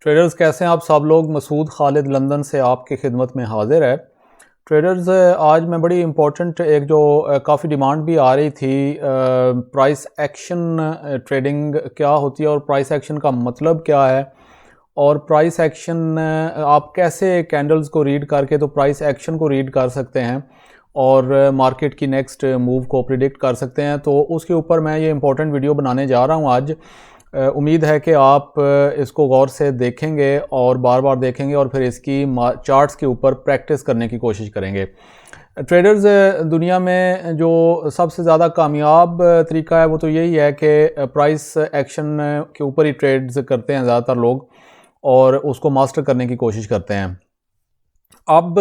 Traders कैसे हैं आप सब लोग। मसूद खालिद लंदन से आपकी खिदमत में हाजिर है। ट्रेडर्स आज मैं बड़ी इम्पोर्टेंट एक जो काफ़ी डिमांड भी आ रही थी, प्राइस एक्शन ट्रेडिंग क्या होती है और प्राइस एक्शन का मतलब क्या है, और प्राइस एक्शन आप कैसे कैंडल्स को रीड करके तो प्राइस एक्शन को रीड कर सकते हैं और मार्केट की नेक्स्ट मूव को प्रिडिक्ट कर सकते हैं। तो उसके ऊपर मैं ये इम्पोर्टेंट वीडियो बनाने जा रहा हूँ आज। उम्मीद है कि आप इसको गौर से देखेंगे और बार बार देखेंगे और फिर इसकी चार्ट्स के ऊपर प्रैक्टिस करने की कोशिश करेंगे। ट्रेडर्स दुनिया में जो सबसे ज़्यादा कामयाब तरीका है वो तो यही है कि प्राइस एक्शन के ऊपर ही ट्रेड्स करते हैं ज़्यादातर लोग और उसको मास्टर करने की कोशिश करते हैं। अब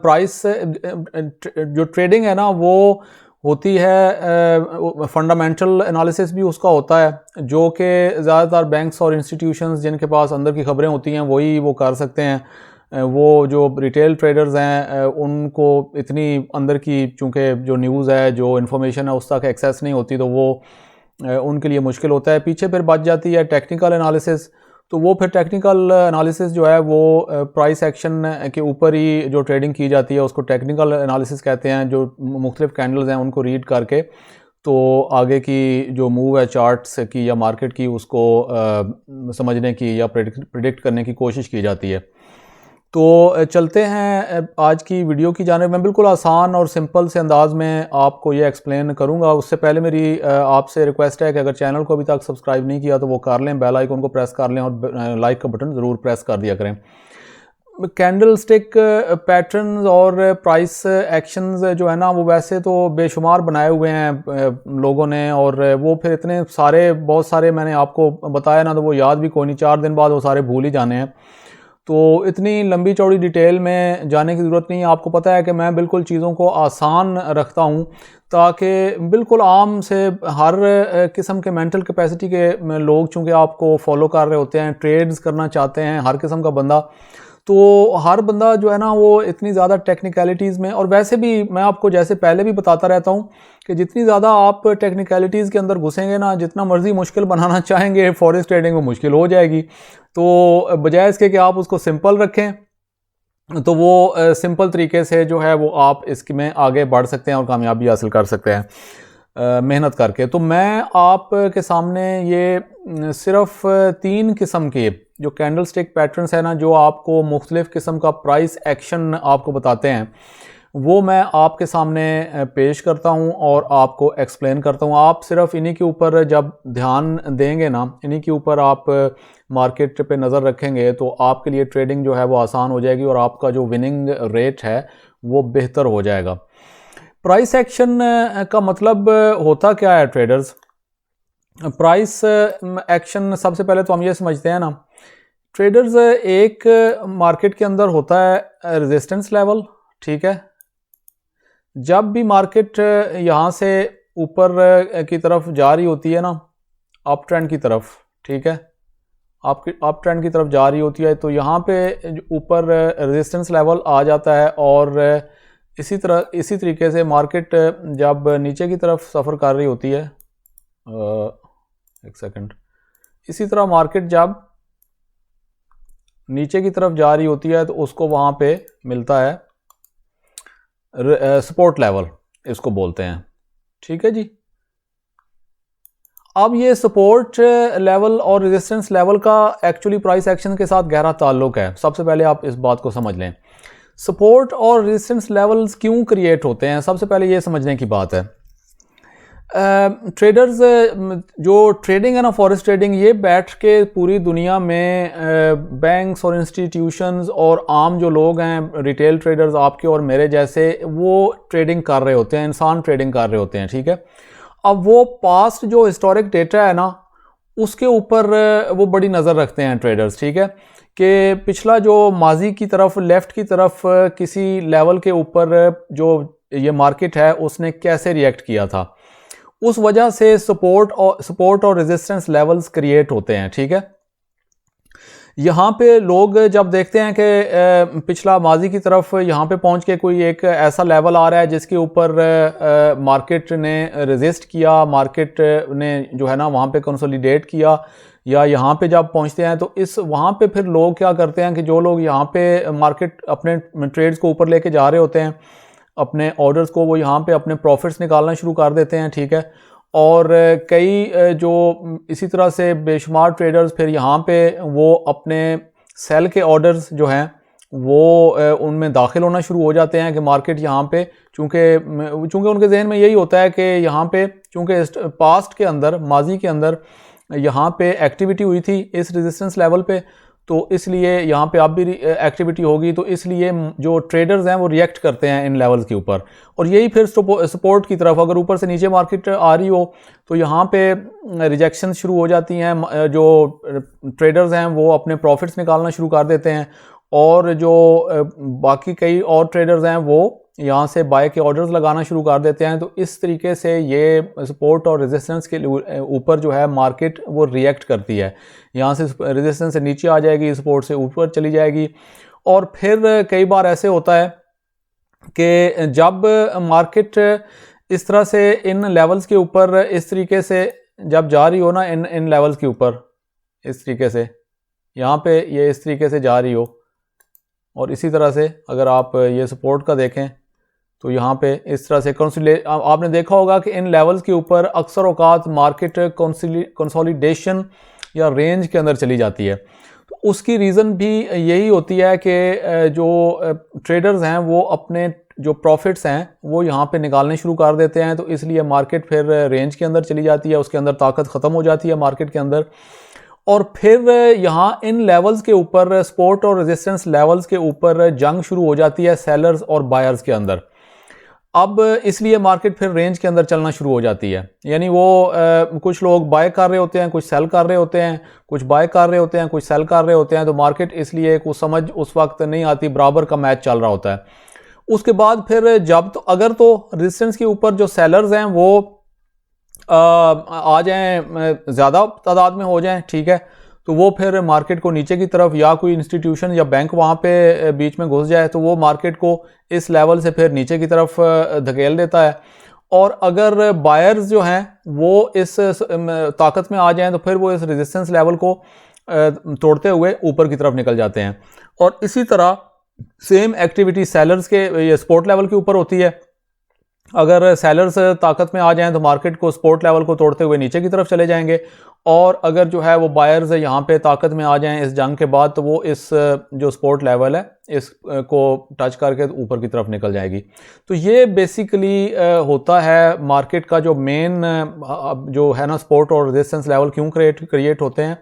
प्राइस जो ट्रेडिंग है ना वो होती है, फंडामेंटल एनालिसिस भी उसका होता है जो कि ज़्यादातर बैंक्स और इंस्टीट्यूशंस जिनके पास अंदर की खबरें होती हैं वही वो कर सकते हैं। वो जो रिटेल ट्रेडर्स हैं उनको इतनी अंदर की चूँकि जो न्यूज़ है जो इन्फॉर्मेशन है उस तक एक्सेस नहीं होती, तो वो उनके लिए मुश्किल होता है। पीछे फिर बच जाती है टेक्निकल एनालिसिस, तो वो फिर टेक्निकल एनालिसिस जो है वो प्राइस एक्शन के ऊपर ही जो ट्रेडिंग की जाती है उसको टेक्निकल एनालिसिस कहते हैं। जो मुख्तलिफ कैंडल्स हैं उनको रीड करके तो आगे की जो मूव है चार्ट्स की या मार्केट की उसको समझने की या प्रिडिक्ट करने की कोशिश की जाती है। तो चलते हैं आज की वीडियो की जानिब। मैं बिल्कुल आसान और सिंपल से अंदाज़ में आपको ये एक्सप्लेन करूंगा। उससे पहले मेरी आपसे रिक्वेस्ट है कि अगर चैनल को अभी तक सब्सक्राइब नहीं किया तो वो कर लें, बेल आइकन को प्रेस कर लें और लाइक का बटन ज़रूर प्रेस कर दिया करें। कैंडल स्टिक पैटर्न्स और प्राइस एक्शंस जो है ना वो वैसे तो बेशुमार बनाए हुए हैं लोगों ने, और वो फिर इतने सारे बहुत सारे मैंने आपको बताया ना तो वो याद भी कोई नहीं, 4 दिन बाद वो सारे भूल ही जाने हैं। तो इतनी लंबी चौड़ी डिटेल में जाने की ज़रूरत नहीं है। आपको पता है कि मैं बिल्कुल चीज़ों को आसान रखता हूँ ताकि बिल्कुल आम से हर किस्म के मेंटल कैपेसिटी के लोग चूँकि आपको फॉलो कर रहे होते हैं, ट्रेड्स करना चाहते हैं, हर किस्म का बंदा, तो हर बंदा जो है ना वो इतनी ज़्यादा टेक्निकलिटीज़ में, और वैसे भी मैं आपको जैसे पहले भी बताता रहता हूँ कि जितनी ज़्यादा आप टेक्निकलिटीज़ के अंदर घुसेंगे ना, जितना मर्जी मुश्किल बनाना चाहेंगे फॉरेक्स ट्रेडिंग में मुश्किल हो जाएगी। तो बजाय इसके कि आप उसको सिंपल रखें तो वो सिंपल तरीके से जो है वो आप इसमें आगे बढ़ सकते हैं और कामयाबी हासिल कर सकते हैं मेहनत करके। तो मैं आपके सामने ये सिर्फ 3 किस्म के जो कैंडल स्टिक पैटर्न्स है ना जो आपको मुख्तलिफ किस्म का प्राइस एक्शन आपको बताते हैं वो मैं आपके सामने पेश करता हूं और आपको एक्सप्लेन करता हूं। आप सिर्फ इन्हीं के ऊपर जब ध्यान देंगे ना, इन्हीं के ऊपर आप मार्केट पे नज़र रखेंगे तो आपके लिए ट्रेडिंग जो है वो आसान हो जाएगी और आपका जो विनिंग रेट है वो बेहतर हो जाएगा। प्राइस एक्शन का मतलब होता क्या है ट्रेडर्स? प्राइस एक्शन सबसे पहले तो हम ये समझते हैं ना, ट्रेडर्स एक मार्केट के अंदर होता है रेजिस्टेंस लेवल, ठीक है। जब भी मार्केट यहाँ से ऊपर की तरफ जा रही होती है ना, अप ट्रेंड की तरफ, ठीक है, आपकी अप ट्रेंड की तरफ जा रही होती है तो यहाँ पे ऊपर रेजिस्टेंस लेवल आ जाता है, और इसी तरीके से मार्केट जब नीचे की तरफ सफ़र कर रही होती है, एक सेकंड, इसी तरह मार्केट जब नीचे की तरफ जा रही होती है तो उसको वहाँ पे मिलता है सपोर्ट लेवल, इसको बोलते हैं, ठीक है जी। अब ये सपोर्ट लेवल और रेजिस्टेंस लेवल का एक्चुअली प्राइस एक्शन के साथ गहरा ताल्लुक है। सबसे पहले आप इस बात को समझ लें, सपोर्ट और रेजिस्टेंस लेवल्स क्यों क्रिएट होते हैं, सबसे पहले ये समझने की बात है। ट्रेडर्स जो ट्रेडिंग है ना, फॉरेक्स ट्रेडिंग, ये बैठ के पूरी दुनिया में बैंक्स और इंस्टीट्यूशंस और आम जो लोग हैं रिटेल ट्रेडर्स आपके और मेरे जैसे, वो ट्रेडिंग कर रहे होते हैं, इंसान ट्रेडिंग कर रहे होते हैं, ठीक है। अब वो पास्ट जो हिस्टोरिक डेटा है ना उसके ऊपर वो बड़ी नज़र रखते हैं ट्रेडर्स, ठीक है, कि पिछला जो माजी की तरफ लेफ़्ट की तरफ किसी लेवल के ऊपर जो ये मार्केट है उसने कैसे रिएक्ट किया था, उस वजह से सपोर्ट और रेजिस्टेंस लेवल्स क्रिएट होते हैं, ठीक है। यहाँ पे लोग जब देखते हैं कि पिछला माजी की तरफ यहाँ पे पहुँच के कोई एक ऐसा लेवल आ रहा है जिसके ऊपर मार्केट ने रेजिस्ट किया, मार्केट ने जो है ना वहाँ पे कंसोलिडेट किया, या यहाँ पे जब पहुँचते हैं तो इस वहाँ पे फिर लोग क्या करते हैं कि जो लोग यहाँ पे मार्केट अपने ट्रेड्स को ऊपर लेके जा रहे होते हैं, अपने ऑर्डर्स को, वो यहाँ पे अपने प्रॉफिट्स निकालना शुरू कर देते हैं, ठीक है। और कई जो इसी तरह से बेशुमार ट्रेडर्स फिर यहाँ पे वो अपने सेल के ऑर्डर्स जो हैं वो उनमें दाखिल होना शुरू हो जाते हैं कि मार्केट यहाँ पे चूँकि उनके जहन में यही होता है कि यहाँ पे चूँकि पास्ट के अंदर, माजी के अंदर यहाँ पे एक्टिविटी हुई थी इस रेजिस्टेंस लेवल पे, तो इसलिए यहाँ पे अब भी एक्टिविटी होगी, तो इसलिए जो ट्रेडर्स हैं वो रिएक्ट करते हैं इन लेवल्स के ऊपर। और यही फिर सपोर्ट की तरफ, अगर ऊपर से नीचे मार्केट आ रही हो तो यहाँ पे रिजेक्शन शुरू हो जाती हैं, जो ट्रेडर्स हैं वो अपने प्रॉफिट्स निकालना शुरू कर देते हैं, और जो बाकी कई और ट्रेडर्स हैं वो यहाँ से बाय के ऑर्डर्स लगाना शुरू कर देते हैं। तो इस तरीके से ये सपोर्ट और रेजिस्टेंस के ऊपर जो है मार्केट वो रिएक्ट करती है। यहाँ से रेजिस्टेंस से नीचे आ जाएगी, सपोर्ट से ऊपर चली जाएगी। और फिर कई बार ऐसे होता है कि जब मार्केट इस तरह से इन लेवल्स के ऊपर इस तरीके से जब जा रही हो ना, इन लेवल्स के ऊपर इस तरीके से, यहाँ पे ये इस तरीके से जा रही हो, और इसी तरह से अगर आप ये सपोर्ट का देखें तो यहाँ पे इस तरह से आपने देखा होगा कि इन लेवल्स के ऊपर अक्सर औकात मार्केट कंसोलिडेशन या रेंज के अंदर चली जाती है। तो उसकी रीज़न भी यही होती है कि जो ट्रेडर्स हैं वो अपने जो प्रॉफिट्स हैं वो यहाँ पे निकालने शुरू कर देते हैं, तो इसलिए मार्केट फिर रेंज के अंदर चली जाती है, उसके अंदर ताकत ख़त्म हो जाती है मार्केट के अंदर। और फिर यहाँ इन लेवल्स के ऊपर, सपोर्ट और रेजिस्टेंस लेवल्स के ऊपर जंग शुरू हो जाती है सेलर्स और बायर्स के अंदर। अब इसलिए मार्केट फिर रेंज के अंदर चलना शुरू हो जाती है, यानी वो कुछ लोग बाय कर रहे होते हैं, कुछ सेल कर रहे होते हैं, कुछ बाय कर रहे होते हैं, कुछ सेल कर रहे होते हैं, तो मार्केट इसलिए कुछ समझ उस वक्त नहीं आती, बराबर का मैच चल रहा होता है। उसके बाद फिर जब अगर तो रेजिस्टेंस के ऊपर जो सेलर्स हैं वो आ जाएं, ज़्यादा तादाद में हो जाएं, ठीक है, तो वो फिर मार्केट को नीचे की तरफ, या कोई इंस्टीट्यूशन या बैंक वहाँ पे बीच में घुस जाए तो वो मार्केट को इस लेवल से फिर नीचे की तरफ धकेल देता है। और अगर बायर्स जो हैं वो इस ताकत में आ जाएं तो फिर वो इस रेजिस्टेंस लेवल को तोड़ते हुए ऊपर की तरफ निकल जाते हैं। और इसी तरह सेम एक्टिविटी सेलर्स के ये सपोर्ट लेवल के ऊपर होती है। अगर सेलर्स ताकत में आ जाएं तो मार्केट को सपोर्ट लेवल को तोड़ते हुए नीचे की तरफ चले जाएंगे, और अगर जो है वो बायर्स यहाँ पे ताकत में आ जाएं इस जंग के बाद तो वो इस जो सपोर्ट लेवल है इसको टच करके ऊपर की तरफ निकल जाएगी। तो ये बेसिकली होता है मार्केट का जो मेन जो है ना, सपोर्ट और रेजिस्टेंस लेवल क्यों क्रिएट होते हैं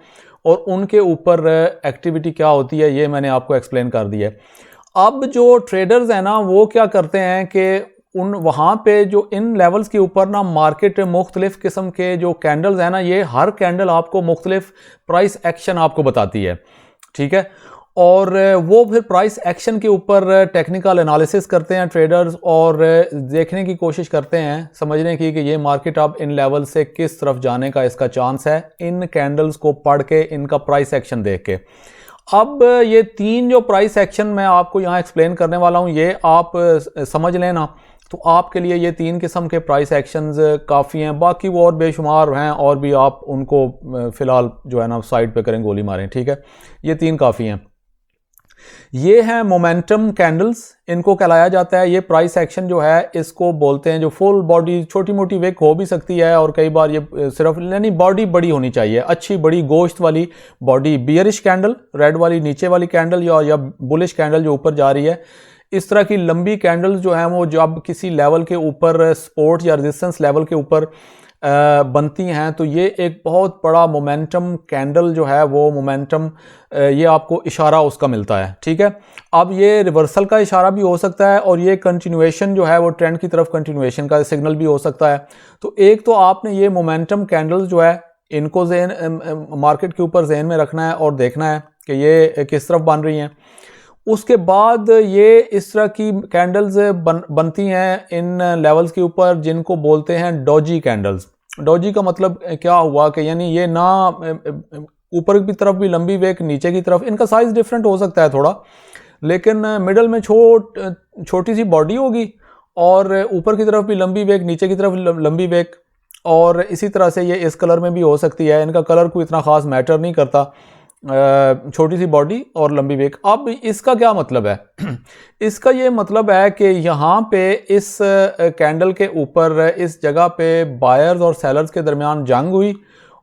और उनके ऊपर एक्टिविटी क्या होती है, ये मैंने आपको एक्सप्लेन कर दिया है। अब जो ट्रेडर्स हैं ना वो क्या करते हैं कि उन वहाँ पे जो इन लेवल्स के ऊपर ना मार्केट मुख्तलिफ किस्म के जो कैंडल्स हैं ना, ये हर कैंडल आपको मुख्तलिफ प्राइस एक्शन आपको बताती है, ठीक है। और वो फिर प्राइस एक्शन के ऊपर टेक्निकल एनालिसिस करते हैं ट्रेडर्स, और देखने की कोशिश करते हैं समझने की कि ये मार्केट अब इन लेवल से किस तरफ जाने का इसका चांस है, इन कैंडल्स को पढ़ के, इनका प्राइस एक्शन देख के। अब ये तीन जो प्राइस एक्शन मैं आपको यहाँ एक्सप्लेन करने वाला हूँ, ये आप समझ लेना, तो आपके लिए ये तीन किस्म के प्राइस एक्शंस काफ़ी हैं। बाकी वो और बेशुमार हैं, और भी आप उनको फ़िलहाल जो है ना साइड पे करें, गोली मारें, ठीक है। ये तीन काफ़ी हैं। ये हैं मोमेंटम कैंडल्स, इनको कहलाया जाता है। ये प्राइस एक्शन जो है इसको बोलते हैं जो फुल बॉडी, छोटी मोटी विक हो भी सकती है, और कई बार ये सिर्फ यानी बॉडी बड़ी होनी चाहिए, अच्छी बड़ी गोश्त वाली बॉडी, बियरिश कैंडल, रेड वाली नीचे वाली कैंडल, या बुलिश कैंडल जो ऊपर जा रही है। इस तरह की लंबी कैंडल्स जो हैं वो जब किसी लेवल के ऊपर, सपोर्ट या रेजिस्टेंस लेवल के ऊपर बनती हैं, तो ये एक बहुत बड़ा मोमेंटम कैंडल जो है वो मोमेंटम, ये आपको इशारा उसका मिलता है, ठीक है। अब ये रिवर्सल का इशारा भी हो सकता है, और ये कंटिन्यूएशन जो है वो ट्रेंड की तरफ कंटिन्यूएशन का सिग्नल भी हो सकता है। तो एक तो आपने ये मोमेंटम कैंडल्स जो है इनको मार्केट के ऊपर जहन में रखना है और देखना है कि ये किस तरफ बन रही हैं। उसके बाद ये इस तरह की कैंडल्स बनती हैं इन लेवल्स के ऊपर, जिनको बोलते हैं डॉजी कैंडल्स। डॉजी का मतलब क्या हुआ कि यानी ये ना ऊपर की तरफ भी लंबी वेक, नीचे की तरफ, इनका साइज डिफरेंट हो सकता है थोड़ा, लेकिन मिडल में छोटी सी बॉडी होगी, और ऊपर की तरफ भी लंबी वेक, नीचे की तरफ लंबी वेक, और इसी तरह से ये इस कलर में भी हो सकती है। इनका कलर कोई इतना ख़ास मैटर नहीं करता, छोटी सी बॉडी और लंबी बेक। अब इसका क्या मतलब है? इसका ये मतलब है कि यहाँ पे इस कैंडल के ऊपर इस जगह पे बायर्स और सेलर्स के दरमियान जंग हुई,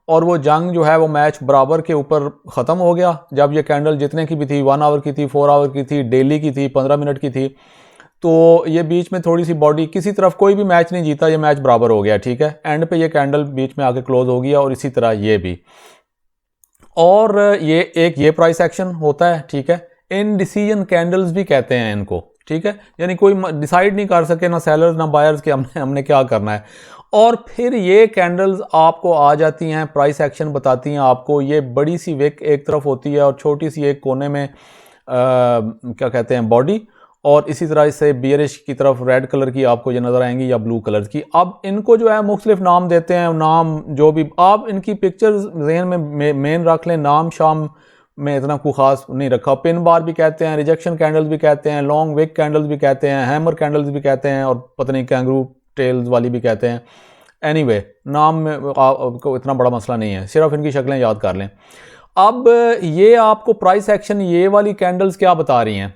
और वो जंग जो है वो मैच बराबर के ऊपर ख़त्म हो गया। जब ये कैंडल जितने की भी थी, 1 आवर की थी, 4 आवर की थी, डेली की थी, 15 मिनट की थी, तो ये बीच में थोड़ी सी बॉडी, किसी तरफ कोई भी मैच नहीं जीता, ये मैच बराबर हो गया, ठीक है। एंड पे ये कैंडल बीच में आके क्लोज हो गया, और इसी तरह ये भी। और ये प्राइस एक्शन होता है, ठीक है। इनडिसीजन कैंडल्स भी कहते हैं इनको, ठीक है। यानी कोई डिसाइड नहीं कर सके, ना सेलर्स ना बायर्स के हमने क्या करना है। और फिर ये कैंडल्स आपको आ जाती हैं, प्राइस एक्शन बताती हैं आपको। ये बड़ी सी विक एक तरफ होती है और छोटी सी एक कोने में क्या कहते हैं, बॉडी, और इसी तरह से बियरिश की तरफ रेड कलर की आपको ये नज़र आएंगी या ब्लू कलर की। अब इनको जो है मुख्तलिफ नाम देते हैं, नाम जो भी आप इनकी पिक्चर्स जहन में मेन रख लें। नाम शाम में इतना कोई ख़ास नहीं रखा। पिन बार भी कहते हैं, रिजेक्शन कैंडल्स भी कहते हैं, लॉन्ग विक कैंडल्स भी कहते हैं, हैमर कैंडल्स भी कहते हैं, और पता नहीं कैंगरू टेल्स वाली भी कहते हैं। एनीवे, नाम में आपको इतना बड़ा मसला नहीं है, सिर्फ इनकी शक्लें याद कर लें। अब ये आपको प्राइस एक्शन ये वाली कैंडल्स क्या बता रही हैं?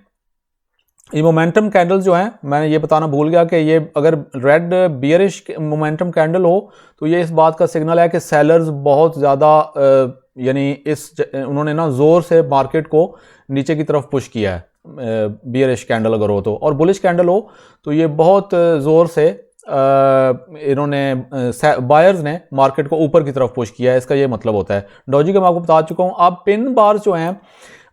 ये मोमेंटम कैंडल्स जो हैं, मैंने ये बताना भूल गया कि ये अगर रेड बियरिश मोमेंटम कैंडल हो तो ये इस बात का सिग्नल है कि सेलर्स बहुत ज़्यादा यानी उन्होंने ना ज़ोर से मार्केट को नीचे की तरफ पुश किया है, बियरिश कैंडल अगर हो तो। और बुलिश कैंडल हो तो ये बहुत ज़ोर से इन्होंने बायर्स ने मार्केट को ऊपर की तरफ पुश किया है, इसका ये मतलब होता है। डॉजी का मैं आपको बता चुका हूँ। अब पिन बार जो हैं,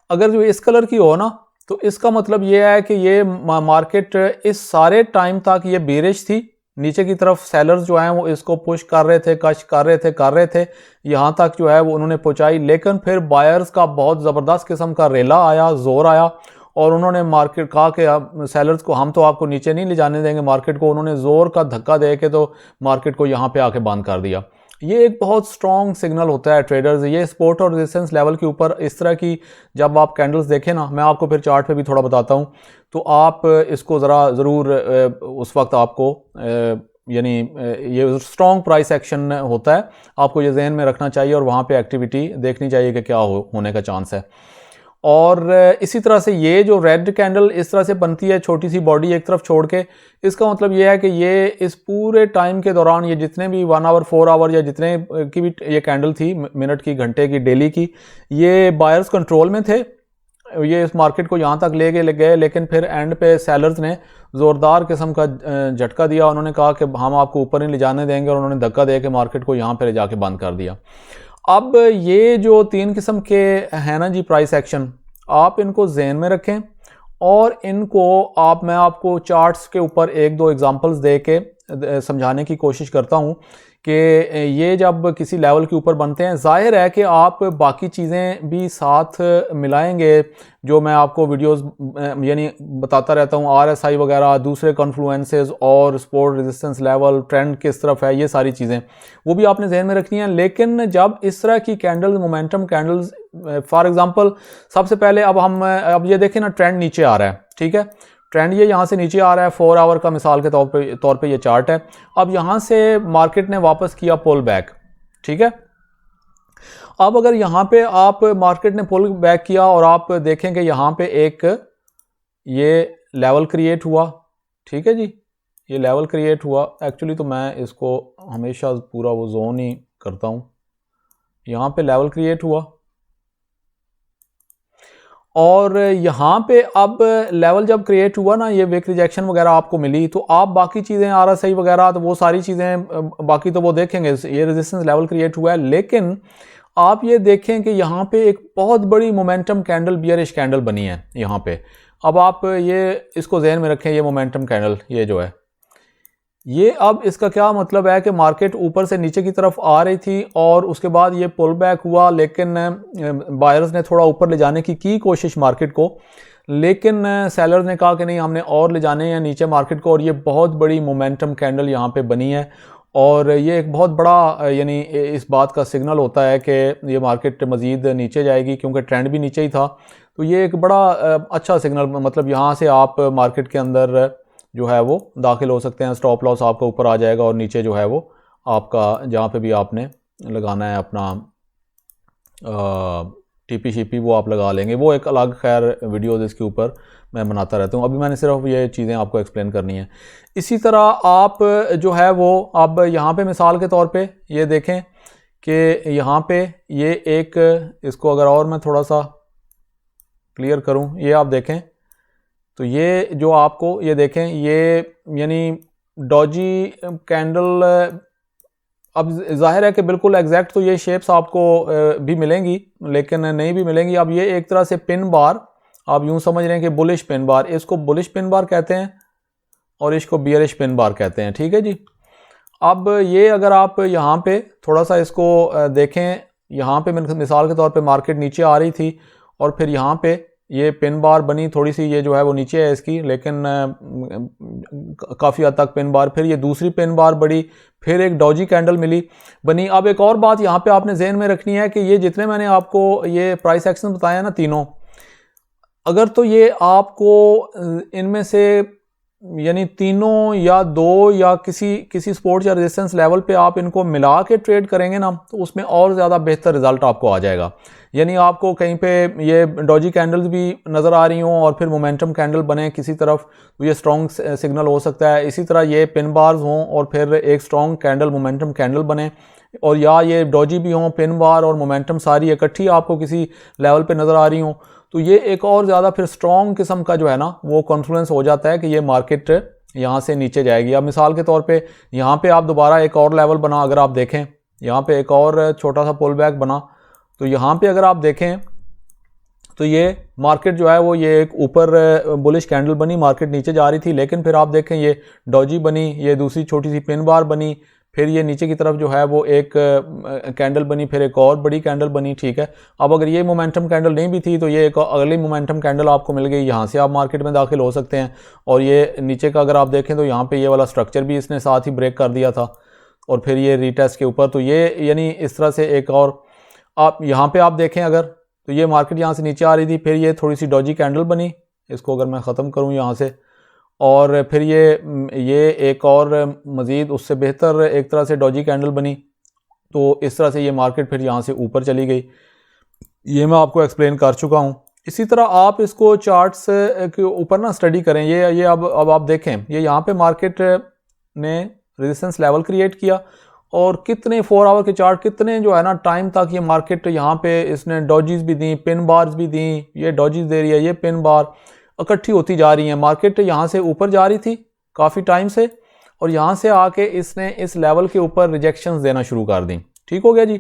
अगर जो इस कलर की हो ना, तो इसका मतलब ये है कि ये मार्केट इस सारे टाइम तक ये बेरिश थी, नीचे की तरफ सेलर्स जो हैं वो इसको पुश कर रहे थे, कश कर रहे थे, यहाँ तक जो है वो उन्होंने पहुँचाई। लेकिन फिर बायर्स का बहुत ज़बरदस्त किस्म का रेला आया, जोर आया, और उन्होंने मार्केट कहा कि सेलर्स को हम तो आपको नीचे नहीं ले जाने देंगे मार्केट को। उन्होंने ज़ोर का धक्का दे के तो मार्केट को यहाँ पे आके बंद कर दिया। ये एक बहुत स्ट्रॉन्ग सिग्नल होता है ट्रेडर्स। ये सपोर्ट और रेजिस्टेंस लेवल के ऊपर इस तरह की जब आप कैंडल्स देखें ना, मैं आपको फिर चार्ट पे भी थोड़ा बताता हूँ, तो आप इसको ज़रूर उस वक्त आपको यानी ये स्ट्रॉन्ग प्राइस एक्शन होता है, आपको ये जहन में रखना चाहिए, और वहाँ पे एक्टिविटी देखनी चाहिए कि क्या होने का चांस है। और इसी तरह से ये जो रेड कैंडल इस तरह से बनती है, छोटी सी बॉडी एक तरफ छोड़ के, इसका मतलब ये है कि ये इस पूरे टाइम के दौरान ये जितने भी 1 आवर 4 आवर या जितने की भी ये कैंडल थी, मिनट की, घंटे की, डेली की, ये बायर्स कंट्रोल में थे। ये इस मार्केट को यहाँ तक ले गए, लेकिन फिर एंड पे सेलर्स ने ज़ोरदार किस्म का झटका दिया। उन्होंने कहा कि हम आपको ऊपर नहीं ले जाने देंगे, और उन्होंने धक्का दे के मार्केट को यहाँ पर ले जाके बंद कर दिया। अब ये जो 3 किस्म के हैं ना जी प्राइस एक्शन, आप इनको ज़हन में रखें, और इनको मैं आपको चार्ट्स के ऊपर 1-2 एग्जांपल्स दे के समझाने की कोशिश करता हूँ कि ये जब किसी लेवल के ऊपर बनते हैं, जाहिर है कि आप बाकी चीज़ें भी साथ मिलाएंगे, जो मैं आपको वीडियोस यानी बताता रहता हूँ, RSI वगैरह, दूसरे कॉन्फ्लुएंसेस और सपोर्ट रेजिस्टेंस लेवल, ट्रेंड किस तरफ है, ये सारी चीज़ें वो भी आपने जहन में रखनी है। लेकिन जब इस तरह की candles, momentum candles, for example सबसे पहले अब ये देखें ना, ट्रेंड नीचे आ रहा है, ठीक है। ट्रेंड ये यहाँ से नीचे आ रहा है, 4 आवर का मिसाल के तौर पे ये चार्ट है। अब यहाँ से मार्केट ने वापस किया पुल बैक, ठीक है। अब अगर यहाँ पे आप मार्केट ने पुल बैक किया और आप देखें कि यहाँ पे एक ये लेवल क्रिएट हुआ, ठीक है जी, ये लेवल क्रिएट हुआ। एक्चुअली तो मैं इसको हमेशा पूरा वो जोन ही करता हूँ। यहाँ पे लेवल क्रिएट हुआ, और यहाँ पे अब लेवल जब क्रिएट हुआ ना, ये विक रिजेक्शन वगैरह आपको मिली, तो आप बाकी चीज़ें RSI वगैरह, तो वो सारी चीज़ें बाकी तो वो देखेंगे। ये रेजिस्टेंस लेवल क्रिएट हुआ है, लेकिन आप ये देखें कि यहाँ पे एक बहुत बड़ी मोमेंटम कैंडल, बियरिश कैंडल बनी है यहाँ पे। अब आप ये इसको जहन में रखें, ये मोमेंटम कैंडल ये जो है, ये अब इसका क्या मतलब है कि मार्केट ऊपर से नीचे की तरफ आ रही थी, और उसके बाद ये पुल बैक हुआ, लेकिन बायर्स ने थोड़ा ऊपर ले जाने की कोशिश मार्केट को, लेकिन सेलर्स ने कहा कि नहीं, हमने और ले जाने हैं नीचे मार्केट को, और ये बहुत बड़ी मोमेंटम कैंडल यहाँ पे बनी है। और ये एक बहुत बड़ा यानी इस बात का सिग्नल होता है कि ये मार्केट मज़ीद नीचे जाएगी, क्योंकि ट्रेंड भी नीचे ही था। तो ये एक बड़ा अच्छा सिग्नल, मतलब यहाँ से आप मार्केट के अंदर जो है वो दाखिल हो सकते हैं। स्टॉप लॉस आपका ऊपर आ जाएगा और नीचे जो है वो आपका जहाँ पे भी आपने लगाना है अपना टीपी शीपी वो आप लगा लेंगे, वो एक अलग खैर वीडियोज़ इसके ऊपर मैं बनाता रहता हूँ। अभी मैंने सिर्फ ये चीज़ें आपको एक्सप्लेन करनी है। इसी तरह आप जो है वो अब यहाँ पे मिसाल के तौर पे ये देखें कि यहाँ पे ये एक, इसको अगर और मैं थोड़ा सा क्लियर करूँ, ये आप देखें तो ये जो आपको ये देखें ये यानी डॉजी कैंडल, अब जाहिर है कि बिल्कुल एग्जैक्ट तो ये शेप्स आपको भी मिलेंगी लेकिन नहीं भी मिलेंगी। अब ये एक तरह से पिन बार आप यूं समझ रहे हैं कि बुलिश पिन बार, इसको बुलिश पिन बार कहते हैं और इसको बियरिश पिन बार कहते हैं, ठीक है जी। अब ये अगर आप यहाँ पे थोड़ा सा इसको देखें, यहाँ पे मिसाल के तौर पे मार्केट नीचे आ रही थी और फिर यहाँ पे ये पिन बार बनी, थोड़ी सी ये जो है वो नीचे है इसकी, लेकिन काफ़ी हद तक पिन बार, फिर ये दूसरी पिन बार बड़ी, फिर एक डॉजी कैंडल मिली बनी। अब एक और बात यहाँ पे आपने जहन में रखनी है कि ये जितने मैंने आपको ये प्राइस एक्शन बताया ना तीनों, अगर तो ये आपको इनमें से यानी तीनों या दो या किसी सपोर्ट या रेजिस्टेंस लेवल पे आप इनको मिला के ट्रेड करेंगे ना तो उसमें और ज़्यादा बेहतर रिजल्ट आपको आ जाएगा। यानी आपको कहीं पे ये डॉजी कैंडल्स भी नज़र आ रही हों और फिर मोमेंटम कैंडल बने किसी तरफ तो ये स्ट्रॉन्ग सिग्नल हो सकता है। इसी तरह ये पिन बार्स हों और फिर एक स्ट्रॉन्ग कैंडल मोमेंटम कैंडल बने, और या ये डॉजी भी हों, पिन बार और मोमेंटम सारी इकट्ठी आपको किसी लेवल पे नज़र आ रही हों, तो ये एक और ज़्यादा फिर स्ट्रॉन्ग किस्म का जो है ना वो कॉन्फ्लुएंस हो जाता है कि ये मार्केट यहाँ से नीचे जाएगी। अब मिसाल के तौर पे यहाँ पे आप दोबारा एक और लेवल बना, अगर आप देखें यहाँ पे एक और छोटा सा पुल बैक बना, तो यहाँ पे अगर आप देखें तो ये मार्केट जो है वो ये एक ऊपर बुलिश कैंडल बनी, मार्केट नीचे जा रही थी, लेकिन फिर आप देखें ये डॉजी बनी, ये दूसरी छोटी सी पिन बार बनी, फिर ये नीचे की तरफ जो है वो एक कैंडल बनी, फिर एक और बड़ी कैंडल बनी, ठीक है। अब अगर ये मोमेंटम कैंडल नहीं भी थी तो ये एक अगली मोमेंटम कैंडल आपको मिल गई, यहाँ से आप मार्केट में दाखिल हो सकते हैं। और ये नीचे का अगर आप देखें तो यहाँ पे ये वाला स्ट्रक्चर भी इसने साथ ही ब्रेक कर दिया था और फिर ये रीटेस्ट के ऊपर, तो ये यानी इस तरह से एक और आप यहाँ पे आप देखें अगर तो ये मार्केट यहाँ से नीचे आ रही थी, फिर ये थोड़ी सी डॉजी कैंडल बनी, इसको अगर मैं ख़त्म करूँ यहाँ से, और फिर ये एक और मज़ीद उससे बेहतर एक तरह से डॉजी कैंडल बनी, तो इस तरह से ये मार्केट फिर यहाँ से ऊपर चली गई। ये मैं आपको एक्सप्लेन कर चुका हूँ। इसी तरह आप इसको चार्ट्स के ऊपर ना स्टडी करें। ये अब आप देखें ये यहाँ पे मार्केट ने रेजिस्टेंस लेवल क्रिएट किया और कितने 4 आवर के चार्ट कितने जो है ना टाइम तक ये मार्केट यहाँ पे इसने डॉजीज भी दी, पिन बार्स भी दी, ये डॉजीज दे रही है, ये पिन बार इकट्ठी होती जा रही है। मार्केट यहाँ से ऊपर जा रही थी काफ़ी टाइम से और यहाँ से आके इसने इस लेवल के ऊपर रिजेक्शंस देना शुरू कर दी, ठीक हो गया जी।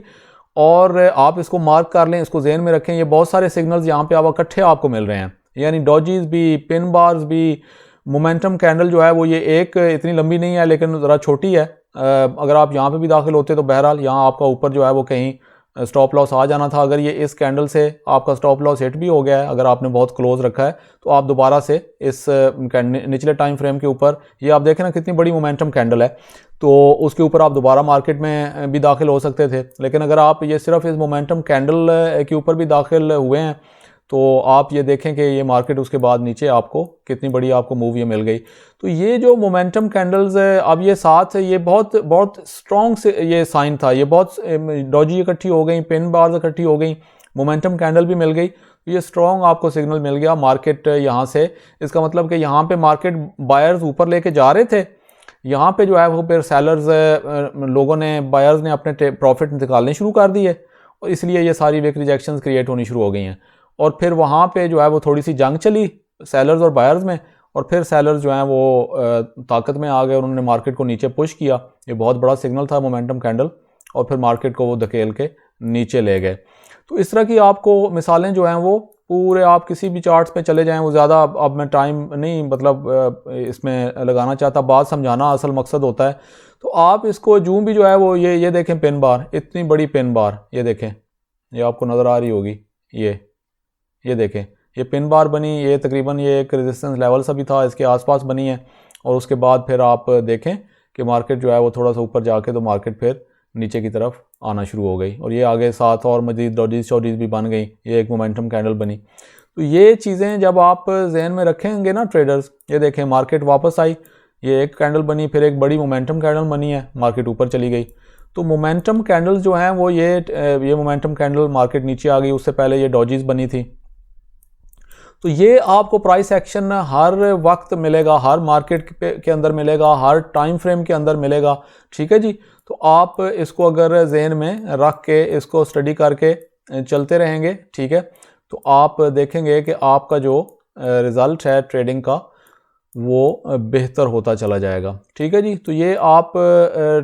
और आप इसको मार्क कर लें, इसको जहन में रखें, ये बहुत सारे सिग्नल्स यहाँ पे आप इकट्ठे आपको मिल रहे हैं, यानी डॉजीज भी, पिन बार्स भी, मोमेंटम कैंडल जो है वो ये एक इतनी लंबी नहीं है लेकिन ज़रा छोटी है। अगर आप यहाँ पे भी दाखिल होते तो बहरहाल यहाँ आपका ऊपर जो है वो कहीं स्टॉप लॉस आ जाना था। अगर ये इस कैंडल से आपका स्टॉप लॉस हिट भी हो गया है, अगर आपने बहुत क्लोज रखा है, तो आप दोबारा से इस निचले टाइम फ्रेम के ऊपर, ये आप देखें ना कितनी बड़ी मोमेंटम कैंडल है, तो उसके ऊपर आप दोबारा मार्केट में भी दाखिल हो सकते थे। लेकिन अगर आप ये सिर्फ इस मोमेंटम कैंडल के ऊपर भी दाखिल हुए हैं तो आप ये देखें कि ये मार्केट उसके बाद नीचे आपको कितनी बड़ी आपको मूव ये मिल गई। तो ये जो मोमेंटम कैंडल्स है, अब ये साथ ये बहुत स्ट्रॉन्ग से ये साइन था, ये बहुत डॉजी इकट्ठी हो गई, पिन बार्स इकट्ठी हो गई, मोमेंटम कैंडल भी मिल गई, ये स्ट्रॉन्ग आपको सिग्नल मिल गया मार्केट यहाँ से। इसका मतलब कि यहाँ पे मार्केट बायर्स ऊपर लेके जा रहे थे, यहाँ पे जो है वो फिर सेलर्स लोगों ने, बायर्स ने अपने प्रॉफिट निकालने शुरू कर दिए और इसलिए ये सारी वीक रिजेक्शंस क्रिएट होनी शुरू हो गई हैं। और फिर वहाँ पे जो है वो थोड़ी सी जंग चली सेलर्स और बायर्स में, और फिर सेलर्स जो हैं वो ताकत में आ गए, उन्होंने मार्केट को नीचे पुश किया। ये बहुत बड़ा सिग्नल था मोमेंटम कैंडल, और फिर मार्केट को वो धकेल के नीचे ले गए। तो इस तरह की आपको मिसालें जो हैं वो पूरे आप किसी भी चार्ट्स पे चले जाएं, वो ज़्यादा अब मैं टाइम नहीं मतलब इसमें लगाना चाहता, बात समझाना असल मकसद होता है। तो आप इसको जूम भी जो है वो ये देखें पिन बार, इतनी बड़ी पिन बार, ये देखें, ये आपको नज़र आ रही होगी, ये देखें ये पिन बार बनी, ये तकरीबन ये एक रेजिस्टेंस लेवल सा भी था, इसके आसपास बनी है। और उसके बाद फिर आप देखें कि मार्केट जो है वो थोड़ा सा ऊपर जाके तो मार्केट फिर नीचे की तरफ आना शुरू हो गई, और ये आगे साथ और मजीद डॉजीज चौजीज भी बन गई, ये एक मोमेंटम कैंडल बनी। तो ये चीज़ें जब आप जहन में रखेंगे ना ट्रेडर्स, ये देखें मार्केट वापस आई, ये एक कैंडल बनी, फिर एक बड़ी मोमेंटम कैंडल बनी है, मार्केट ऊपर चली गई। तो मोमेंटम कैंडल्स जो हैं वो ये मोमेंटम कैंडल मार्केट नीचे आ गई, उससे पहले ये डॉजीज बनी थी। तो ये आपको प्राइस एक्शन हर वक्त मिलेगा, हर मार्केट के अंदर मिलेगा, हर टाइम फ्रेम के अंदर मिलेगा, ठीक है जी। तो आप इसको अगर जहन में रख के इसको स्टडी करके चलते रहेंगे, ठीक है, तो आप देखेंगे कि आपका जो रिज़ल्ट है ट्रेडिंग का वो बेहतर होता चला जाएगा, ठीक है जी। तो ये आप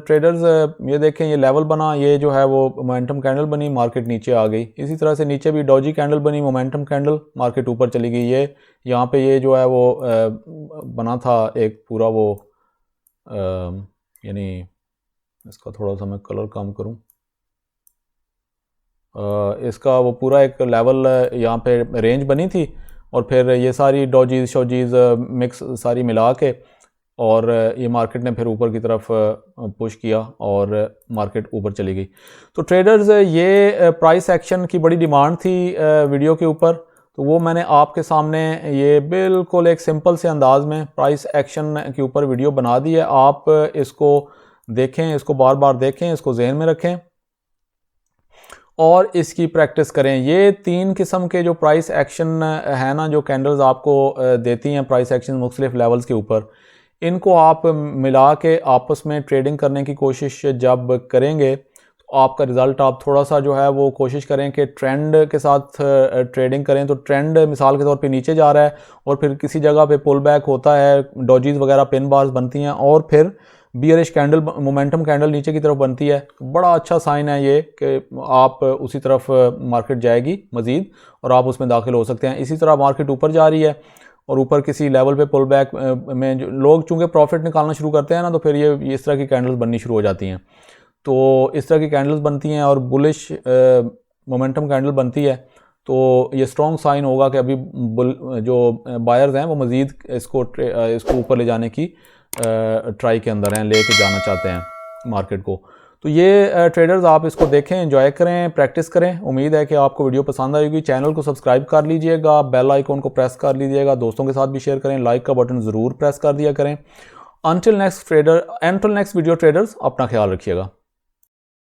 ट्रेडर्स ये देखें, ये लेवल बना, ये जो है वो मोमेंटम कैंडल बनी, मार्केट नीचे आ गई। इसी तरह से नीचे भी डॉजी कैंडल बनी, मोमेंटम कैंडल, मार्केट ऊपर चली गई। ये यहाँ पे ये जो है वो बना था एक पूरा वो यानी इसका थोड़ा सा मैं कलर कम करूँ, इसका वो पूरा एक लेवल यहाँ पे रेंज बनी थी, और फिर ये सारी डॉजीज शॉजीज मिक्स सारी मिला के और ये मार्केट ने फिर ऊपर की तरफ पुश किया और मार्केट ऊपर चली गई। तो ट्रेडर्स ये प्राइस एक्शन की बड़ी डिमांड थी वीडियो के ऊपर, तो वो मैंने आपके सामने ये बिल्कुल एक सिंपल से अंदाज में प्राइस एक्शन के ऊपर वीडियो बना दी है। आप इसको देखें, इसको बार बार देखें, इसको जहन में रखें और इसकी प्रैक्टिस करें। ये 3 किस्म के जो प्राइस एक्शन है ना, जो कैंडल्स आपको देती हैं प्राइस एक्शन मुख्तलिफ लेवल्स के ऊपर, इनको आप मिला के आपस में ट्रेडिंग करने की कोशिश जब करेंगे तो आपका रिज़ल्ट आप थोड़ा सा जो है वो कोशिश करें कि ट्रेंड के साथ ट्रेडिंग करें। तो ट्रेंड मिसाल के तौर पे नीचे जा रहा है और फिर किसी जगह पे पुल बैक होता है, डॉजीज वगैरह पिन बार्स बनती हैं और फिर बियरिश कैंडल मोमेंटम कैंडल नीचे की तरफ बनती है, बड़ा अच्छा साइन है ये कि आप उसी तरफ मार्केट जाएगी मज़ीद और आप उसमें दाखिल हो सकते हैं। इसी तरह मार्केट ऊपर जा रही है और ऊपर किसी लेवल पे पुल बैक में जो लोग चूँकि प्रॉफिट निकालना शुरू करते हैं ना, तो फिर ये इस तरह की कैंडल्स बननी शुरू हो जाती हैं। तो इस तरह की कैंडल्स बनती हैं और बुलिश मोमेंटम कैंडल बनती है, तो ये स्ट्रॉन्ग साइन होगा कि अभी जो बायर्स हैं वो मज़ीद इसको ऊपर ले जाने की ट्राई के अंदर हैं, लेके जाना चाहते हैं मार्केट को। तो ये ट्रेडर्स आप इसको देखें, एंजॉय करें, प्रैक्टिस करें। उम्मीद है कि आपको वीडियो पसंद आएगी। चैनल को सब्सक्राइब कर लीजिएगा, बेल आइकॉन को प्रेस कर लीजिएगा, दोस्तों के साथ भी शेयर करें, लाइक का बटन ज़रूर प्रेस कर दिया करें। अंटिल नेक्स्ट वीडियो ट्रेडर्स, अपना ख्याल रखिएगा।